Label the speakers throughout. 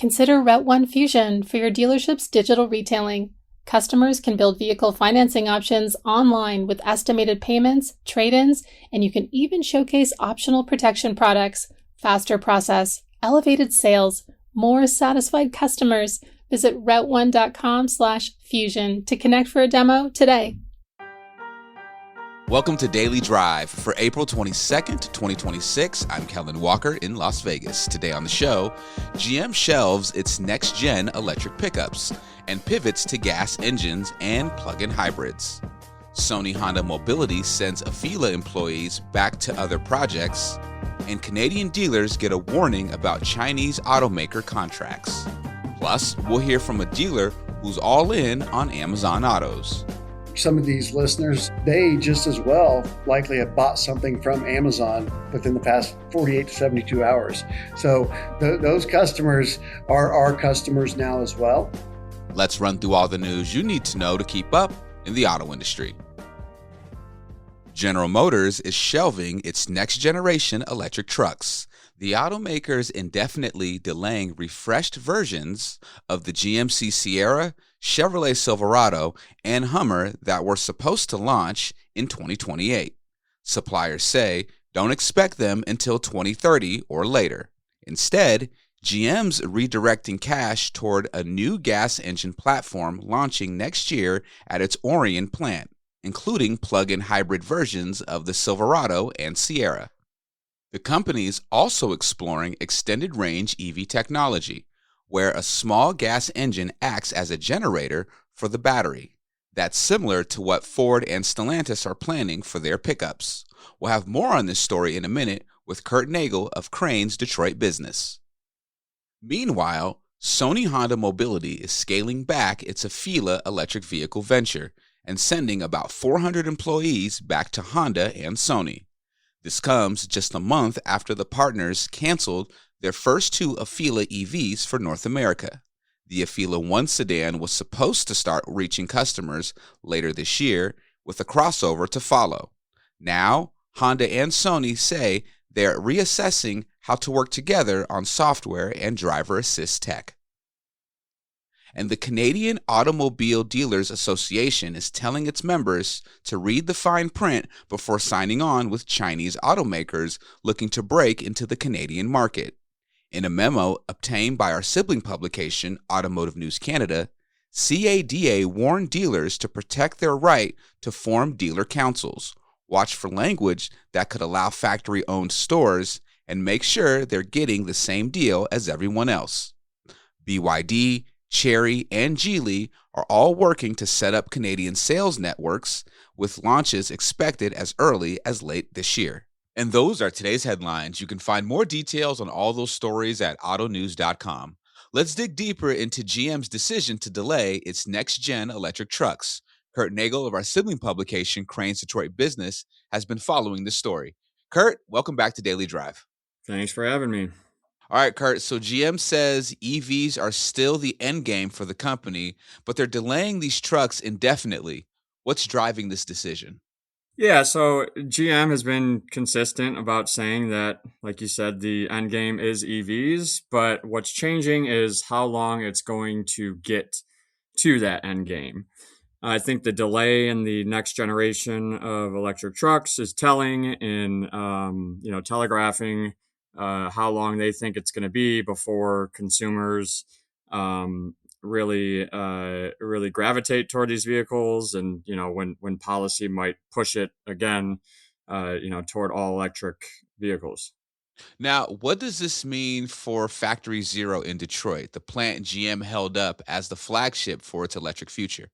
Speaker 1: Consider Route 1 Fusion for your dealership's digital retailing. Customers can build vehicle financing options online with estimated payments, trade-ins, and you can even showcase optional protection products. Faster process, elevated sales, more satisfied customers. Visit route1.com/fusion to connect for a demo today.
Speaker 2: Welcome to Daily Drive for April 22nd, 2026. I'm Kellen Walker in Las Vegas. Today on the show, GM shelves its next-gen electric pickups and pivots to gas engines and plug-in hybrids. Sony Honda Mobility sends Afeela employees back to other projects, and Canadian dealers get a warning about Chinese automaker contracts. Plus, we'll hear from a dealer who's all in on Amazon Autos.
Speaker 3: Some of these listeners, they just as well likely have bought something from Amazon within the past 48 to 72 hours. So those customers are our customers now as well.
Speaker 2: Let's run through all the news you need to know to keep up in the auto industry. General Motors is shelving its next-generation electric trucks. The automaker is indefinitely delaying refreshed versions of the GMC Sierra, Chevrolet Silverado, and Hummer that were supposed to launch in 2028. Suppliers say don't expect them until 2030 or later. Instead, GM's redirecting cash toward a new gas engine platform launching next year at its Orion plant, including plug-in hybrid versions of the Silverado and Sierra. The company is also exploring extended-range EV technology, where a small gas engine acts as a generator for the battery. That's similar to what Ford and Stellantis are planning for their pickups. We'll have more on this story in a minute with Kurt Nagel of Crane's Detroit business. Meanwhile, Sony Honda Mobility is scaling back its Afeela electric vehicle venture and sending about 400 employees back to Honda and Sony. This comes just a month after the partners canceled their first two Afeela EVs for North America. The Afeela 1 sedan was supposed to start reaching customers later this year, with a crossover to follow. Now, Honda and Sony say they're reassessing how to work together on software and driver assist tech. And the Canadian Automobile Dealers Association is telling its members to read the fine print before signing on with Chinese automakers looking to break into the Canadian market. In a memo obtained by our sibling publication, Automotive News Canada, CADA warned dealers to protect their right to form dealer councils, watch for language that could allow factory-owned stores, and make sure they're getting the same deal as everyone else. BYD, Chery, and Geely are all working to set up Canadian sales networks, with launches expected as early as late this year. And those are today's headlines. You can find more details on all those stories at autonews.com. Let's dig deeper into GM's decision to delay its next-gen electric trucks. Kurt Nagel of our sibling publication, Crane's Detroit Business, has been following this story. Kurt, welcome back to Daily Drive.
Speaker 4: Thanks for having me.
Speaker 2: All right, Kurt, so GM says EVs are still the end game for the company, but they're delaying these trucks indefinitely. What's driving this decision?
Speaker 4: Yeah, so GM has been consistent about saying that, like you said, the end game is EVs, but what's changing is how long it's going to get to that end game. I think the delay in the next generation of electric trucks is telling in, telegraphing how long they think it's going to be before consumers really gravitate toward these vehicles, and when policy might push it again, toward all electric vehicles.
Speaker 2: Now, what does this mean for Factory Zero in Detroit, the plant GM held up as the flagship for its electric future?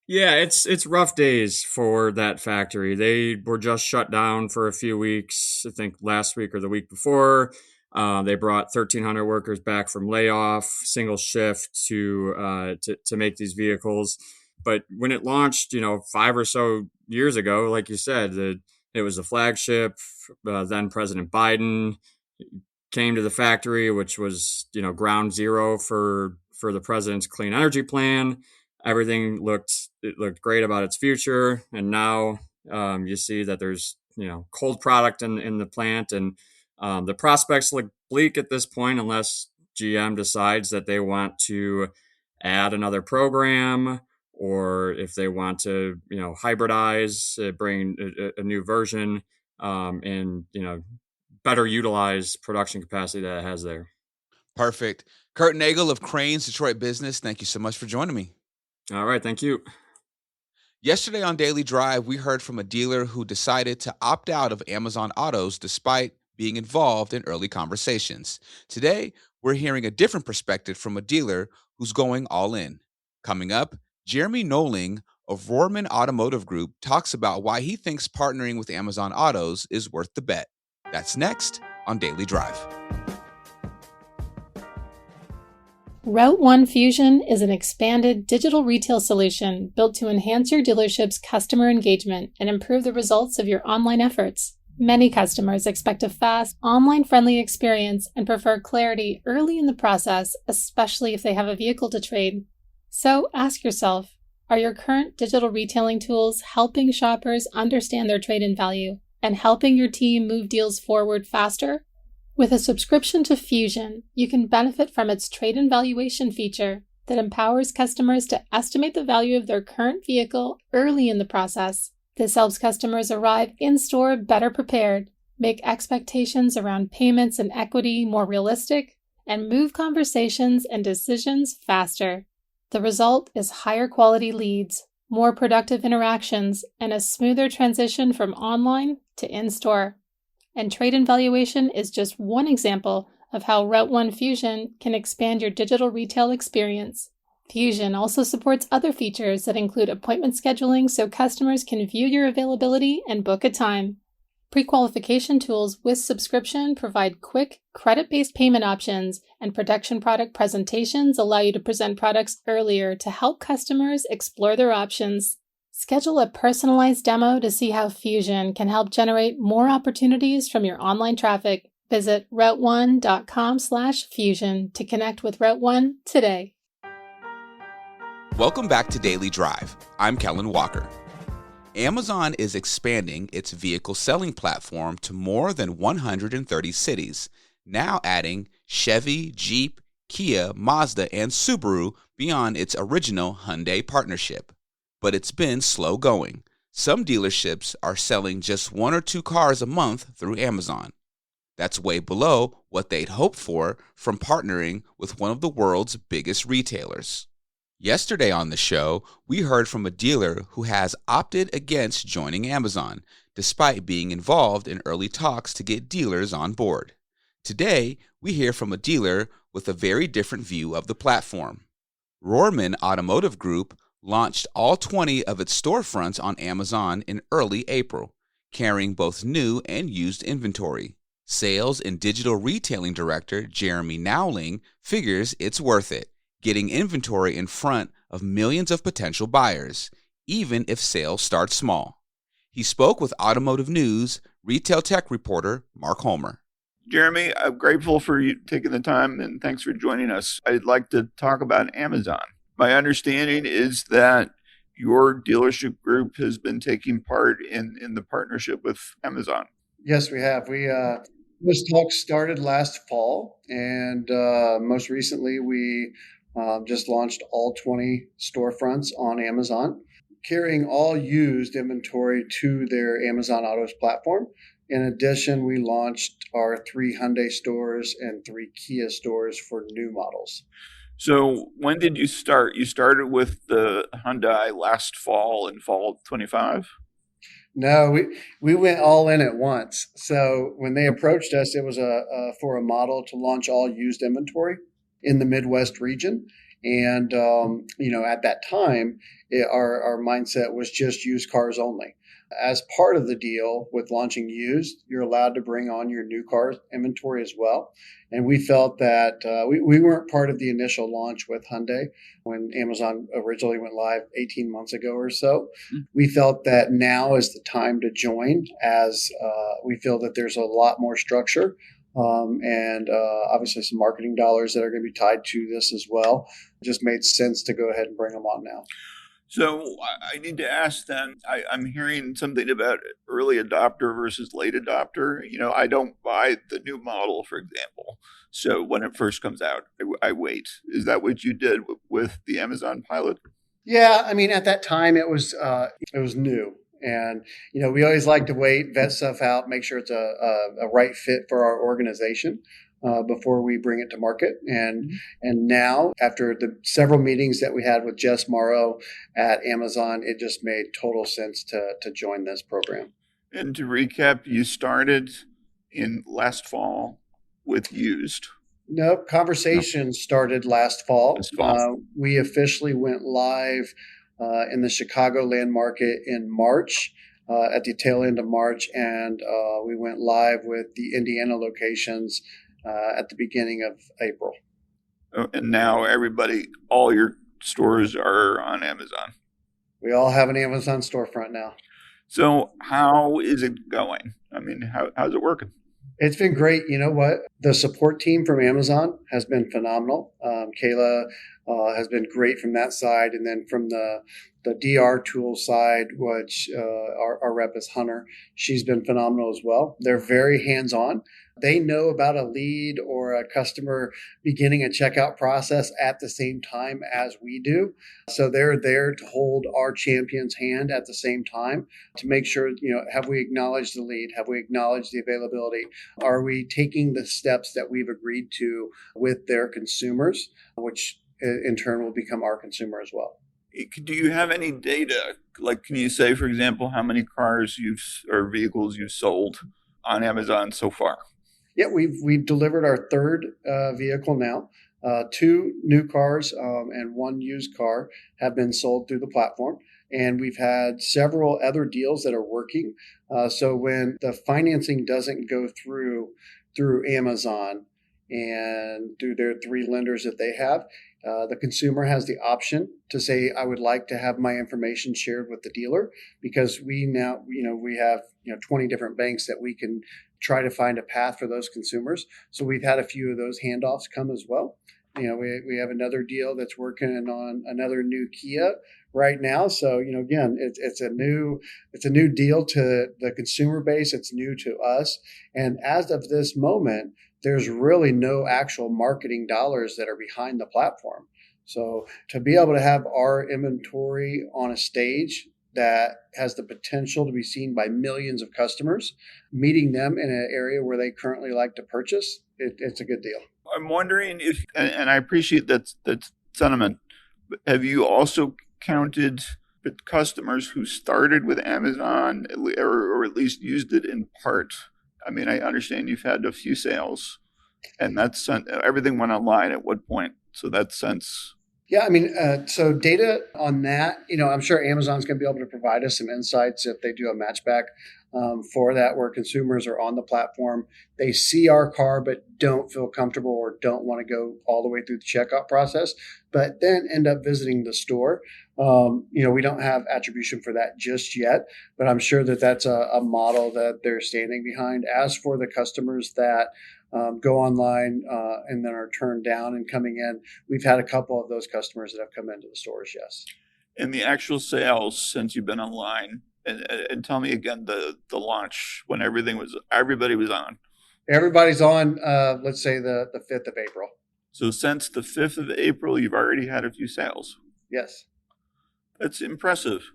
Speaker 4: Yeah, it's rough days for that factory. They were just shut down for a few weeks, I think last week or the week before. They brought 1,300 workers back from layoff, single shift to make these vehicles. But when it launched, 5 or so years ago, like you said, it was the flagship. Then President Biden came to the factory, which was ground zero for the president's clean energy plan. Everything looked great about its future, and now you see that there's cold product in the plant, and the prospects look bleak at this point unless GM decides that they want to add another program, or if they want to, hybridize, bring a new version, and, better utilize production capacity that it has there.
Speaker 2: Perfect. Kurt Nagel of Cranes Detroit Business, thank you so much for joining me.
Speaker 4: All right. Thank you.
Speaker 2: Yesterday on Daily Drive, we heard from a dealer who decided to opt out of Amazon Autos despite being involved in early conversations. Today, we're hearing a different perspective from a dealer who's going all in. Coming up, Jeremy Noling of Rohrman Automotive Group talks about why he thinks partnering with Amazon Autos is worth the bet. That's next on Daily Drive.
Speaker 1: Route One Fusion is an expanded digital retail solution built to enhance your dealership's customer engagement and improve the results of your online efforts. Many customers expect a fast, online-friendly experience and prefer clarity early in the process, especially if they have a vehicle to trade. So ask yourself, are your current digital retailing tools helping shoppers understand their trade-in value and helping your team move deals forward faster? With a subscription to Fusion, you can benefit from its trade-in valuation feature that empowers customers to estimate the value of their current vehicle early in the process. This helps customers arrive in-store better prepared, make expectations around payments and equity more realistic, and move conversations and decisions faster. The result is higher quality leads, more productive interactions, and a smoother transition from online to in-store. And trade-in valuation is just one example of how Route One Fusion can expand your digital retail experience. Fusion also supports other features that include appointment scheduling so customers can view your availability and book a time. Pre-qualification tools with subscription provide quick, credit-based payment options, and production product presentations allow you to present products earlier to help customers explore their options. Schedule a personalized demo to see how Fusion can help generate more opportunities from your online traffic. Visit routeone.com/fusion to connect with Route One today.
Speaker 2: Welcome back to Daily Drive. I'm Kellen Walker. Amazon is expanding its vehicle selling platform to more than 130 cities, now adding Chevy, Jeep, Kia, Mazda, and Subaru beyond its original Hyundai partnership. But it's been slow going. Some dealerships are selling just 1 or 2 cars a month through Amazon. That's way below what they'd hoped for from partnering with one of the world's biggest retailers. Yesterday on the show, we heard from a dealer who has opted against joining Amazon, despite being involved in early talks to get dealers on board. Today, we hear from a dealer with a very different view of the platform. Rohrman Automotive Group launched all 20 of its storefronts on Amazon in early April, carrying both new and used inventory. Sales and digital retailing director Jeremy Noling figures it's worth it, getting inventory in front of millions of potential buyers, even if sales start small. He spoke with Automotive News retail tech reporter Mark Homer.
Speaker 5: Jeremy, I'm grateful for you taking the time and thanks for joining us. I'd like to talk about Amazon. My understanding is that your dealership group has been taking part in the partnership with Amazon.
Speaker 3: Yes, we have. Those talks started last fall, and most recently we just launched all 20 storefronts on Amazon, carrying all used inventory to their Amazon Autos platform. In addition, we launched our 3 Hyundai stores and 3 Kia stores for new models.
Speaker 5: So when did you start? You started with the Hyundai last fall in fall 25?
Speaker 3: No, we went all in at once. So when they approached us, it was for a model to launch all used inventory in the Midwest region. And, at that time, our mindset was just used cars only. As part of the deal with launching used, you're allowed to bring on your new car inventory as well. And we felt that we weren't part of the initial launch with Hyundai when Amazon originally went live 18 months ago or so. We felt that now is the time to join, as we feel that there's a lot more structure and obviously some marketing dollars that are going to be tied to this as well. It just made sense to go ahead and bring them on now.
Speaker 5: So I need to ask then, I'm hearing something about early adopter versus late adopter. I don't buy the new model, for example. So when it first comes out, I wait. Is that what you did with the Amazon pilot?
Speaker 3: Yeah, I mean, at that time it was new, and we always like to wait, vet stuff out, make sure it's a right fit for our organization before we bring it to market. And now, after the several meetings that we had with Jess Morrow at Amazon, it just made total sense to join this program.
Speaker 5: And to recap, you started in last fall with used.
Speaker 3: Nope, conversation started last fall.
Speaker 5: This fall.
Speaker 3: We officially went live in the Chicagoland market in March, at the tail end of March, and we went live with the Indiana locations at the beginning of April.
Speaker 5: And now all your stores are on Amazon.
Speaker 3: We all have an Amazon storefront now.
Speaker 5: So how is it going? I mean, how's it working?
Speaker 3: It's been great. You know what? The support team from Amazon has been phenomenal. Kayla has been great from that side. And then from the DR tool side, which our rep is Hunter, she's been phenomenal as well. They're very hands-on. They know about a lead or a customer beginning a checkout process at the same time as we do. So they're there to hold our champion's hand at the same time to make sure, have we acknowledged the lead? Have we acknowledged the availability? Are we taking the steps that we've agreed to with their consumers, which in turn will become our consumer as well?
Speaker 5: Do you have any data? Like, can you say, for example, how many cars or vehicles you've sold on Amazon so far?
Speaker 3: Yeah, we've delivered our third vehicle now. 2 new cars and 1 used car have been sold through the platform. And we've had several other deals that are working. So when the financing doesn't go through Amazon and through their 3 lenders that they have, the consumer has the option to say, I would like to have my information shared with the dealer, because we have 20 different banks that we can try to find a path for those consumers. So we've had a few of those handoffs come as well. We have another deal that's working on another new Kia right now. So, again, it's a new deal to the consumer base. It's new to us. And as of this moment, there's really no actual marketing dollars that are behind the platform. So to be able to have our inventory on a stage that has the potential to be seen by millions of customers, meeting them in an area where they currently like to purchase, it's a good deal.
Speaker 5: I'm wondering if, and I appreciate that sentiment, but have you also counted the customers who started with Amazon or at least used it in part? I mean, I understand you've had a few sales, and everything went online at what point? So that's sense.
Speaker 3: Yeah, I mean, so data on that, I'm sure Amazon's going to be able to provide us some insights if they do a matchback for that, where consumers are on the platform, they see our car but don't feel comfortable or don't want to go all the way through the checkout process, but then end up visiting the store. We don't have attribution for that just yet, but I'm sure that that's a model that they're standing behind. As for the customers that go online and then are turned down and coming in, we've had a couple of those customers that have come into the stores, yes.
Speaker 5: And the actual sales since you've been online, and tell me again the launch when everybody was on.
Speaker 3: Everybody's on, let's say the 5th of April.
Speaker 5: So since the 5th of April, you've already had a few sales.
Speaker 3: Yes.
Speaker 5: That's impressive.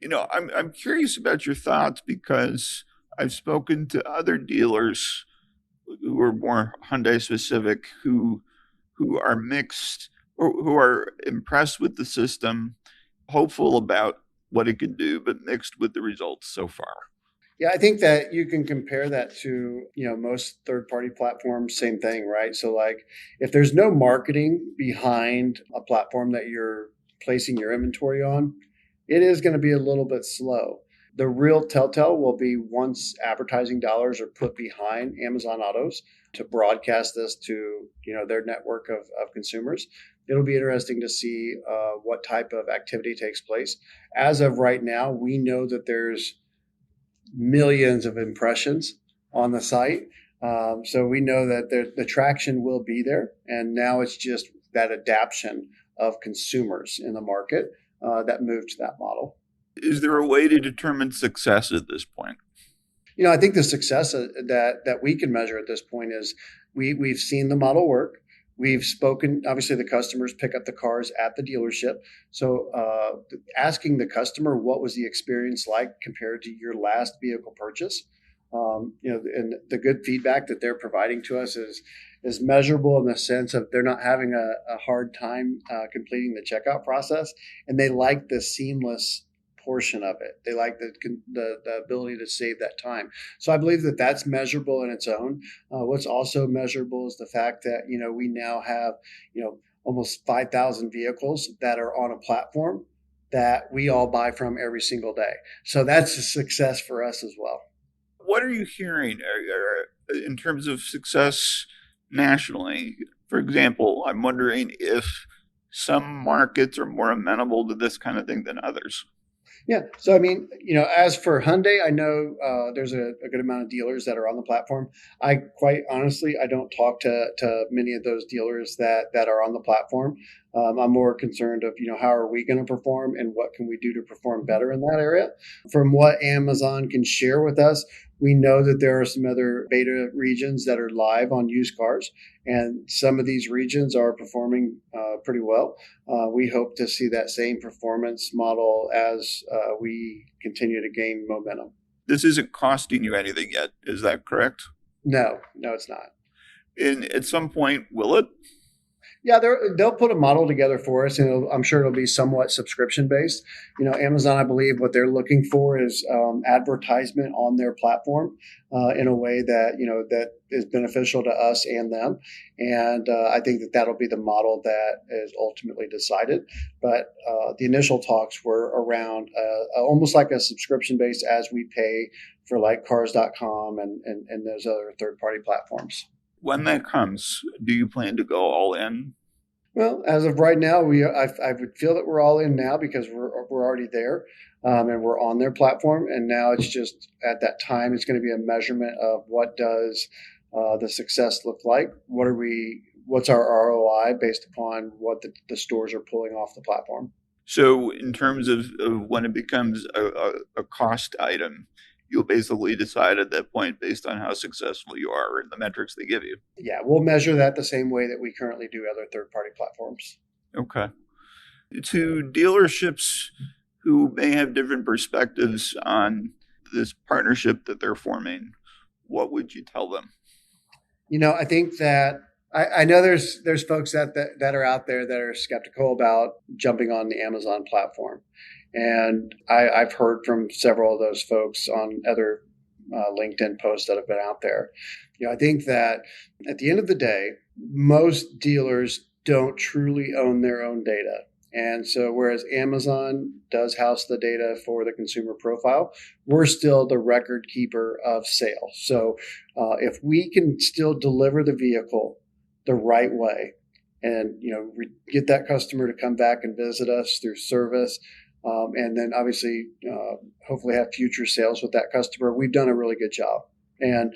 Speaker 5: I'm curious about your thoughts, because I've spoken to other dealers who are more Hyundai specific, who are mixed, or who are impressed with the system, hopeful about what it can do, but mixed with the results so far.
Speaker 3: Yeah, I think that you can compare that to, most third-party platforms, same thing, right? So like if there's no marketing behind a platform that you're placing your inventory on, it is going to be a little bit slow. The real telltale will be once advertising dollars are put behind Amazon Autos to broadcast this to, their network of consumers. It'll be interesting to see what type of activity takes place. As of right now, we know that there's millions of impressions on the site. So we know that the traction will be there. And now it's just that adaptation of consumers in the market that moved to that model.
Speaker 5: Is there a way to determine success at this point?
Speaker 3: I think the success that we can measure at this point is we've seen the model work. We've spoken, obviously, the customers pick up the cars at the dealership. So asking the customer what was the experience like compared to your last vehicle purchase, and the good feedback that they're providing to us is measurable in the sense of they're not having a hard time completing the checkout process, and they like the seamless portion of it. They like the ability to save that time. So I believe that that's measurable in its own. What's also measurable is the fact that we now have almost 5,000 vehicles that are on a platform that we all buy from every single day. So that's a success for us as well.
Speaker 5: What are you hearing in terms of success nationally? For example, I'm wondering if some markets are more amenable to this kind of thing than others.
Speaker 3: Yeah. So, I mean, as for Hyundai, I know there's a good amount of dealers that are on the platform. I quite honestly, I don't talk to many of those dealers that are on the platform. I'm more concerned of, how are we going to perform and what can we do to perform better in that area? From what Amazon can share with us, we know that there are some other beta regions that are live on used cars, and some of these regions are performing pretty well. We hope to see that same performance model as we continue to gain momentum.
Speaker 5: This isn't costing you anything yet. Is that correct?
Speaker 3: No, it's not.
Speaker 5: And at some point, will it?
Speaker 3: Yeah, they'll put a model together for us, and I'm sure it'll be somewhat subscription based. Amazon, I believe, what they're looking for is advertisement on their platform in a way that that is beneficial to us and them. And I think that'll be the model that is ultimately decided. But the initial talks were around almost like a subscription base as we pay for like Cars.com and those other third party platforms.
Speaker 5: When that comes, do you plan to go all in?
Speaker 3: Well, as of right now, I would feel that we're all in now because we're already there, and we're on their platform. And now it's just at that time, it's going to be a measurement of what does the success look like. What's our ROI based upon what the stores are pulling off the platform.
Speaker 5: So, in terms of when it becomes a cost item, you'll basically decide at that point based on how successful you are and the metrics they give you.
Speaker 3: Yeah, we'll measure that the same way that we currently do other third-party platforms.
Speaker 5: Okay. To dealerships who may have different perspectives on this partnership that they're forming, what would you tell them?
Speaker 3: I think that I know there's folks that are out there that are skeptical about jumping on the Amazon platform. And I've heard from several of those folks on other LinkedIn posts that have been out there. I think that at the end of the day, most dealers don't truly own their own data. And so whereas Amazon does house the data for the consumer profile, we're still the record keeper of sales. So if we can still deliver the vehicle the right way and get that customer to come back and visit us through service, and then obviously, hopefully have future sales with that customer. We've done a really good job. And,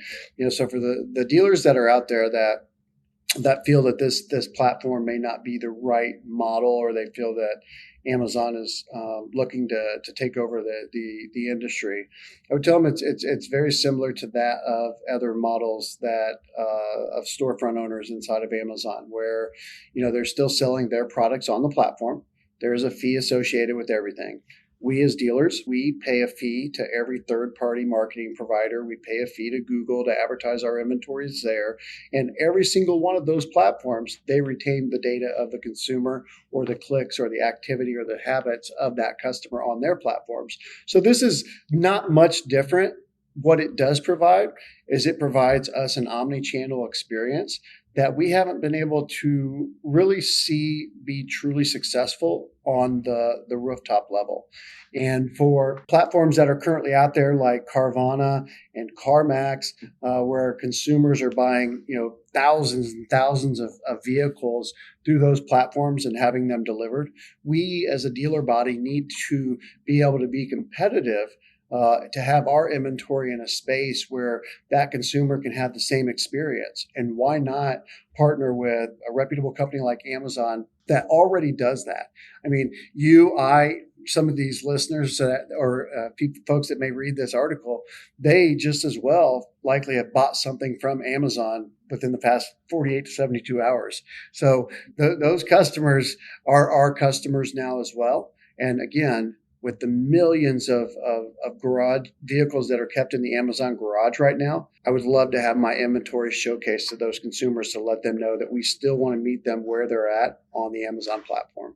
Speaker 3: so for the dealers that are out there that feel that this platform may not be the right model, or they feel that Amazon is looking to take over the industry, I would tell them it's very similar to that of other models that of storefront owners inside of Amazon, where, they're still selling their products on the platform. There's a fee associated with everything. We as dealers, we pay a fee to every third-party marketing provider. We pay a fee to Google to advertise our inventories there. And every single one of those platforms, they retain the data of the consumer or the clicks or the activity or the habits of that customer on their platforms. So this is not much different. What it does provide is it provides us an omni-channel experience that we haven't been able to really see be truly successful on the rooftop level. And for platforms that are currently out there like Carvana and CarMax, where consumers are buying thousands and thousands of vehicles through those platforms and having them delivered, we as a dealer body need to be able to be competitive to have our inventory in a space where that consumer can have the same experience. And why not partner with a reputable company like Amazon that already does that. I mean, some of these listeners folks that may read this article, they just as well likely have bought something from Amazon within the past 48 to 72 hours. So those customers are our customers now as well. And again, with the millions of garage vehicles that are kept in the Amazon garage right now, I would love to have my inventory showcased to those consumers to let them know that we still want to meet them where they're at on the Amazon platform.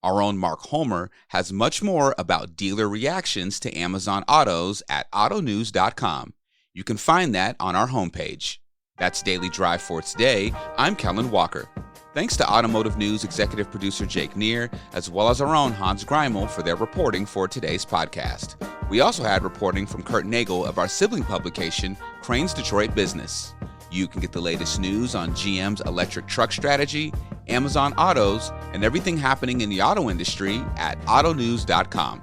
Speaker 2: Our own Mark Homer has much more about dealer reactions to Amazon Autos at autonews.com. You can find that on our homepage. That's Daily Drive for today. I'm Kellen Walker. Thanks to Automotive News executive producer Jake Neer, as well as our own Hans Greimel for their reporting for today's podcast. We also had reporting from Kurt Nagel of our sibling publication, Crane's Detroit Business. You can get the latest news on GM's electric truck strategy, Amazon Autos, and everything happening in the auto industry at autonews.com.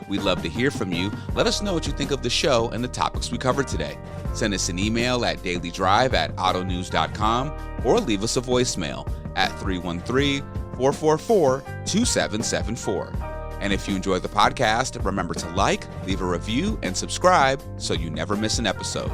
Speaker 2: We'd love to hear from you. Let us know what you think of the show and the topics we covered today. Send us an email at dailydrive@autonews.com or leave us a voicemail at 313-444-2774. And if you enjoy the podcast, remember to like, leave a review, and subscribe so you never miss an episode.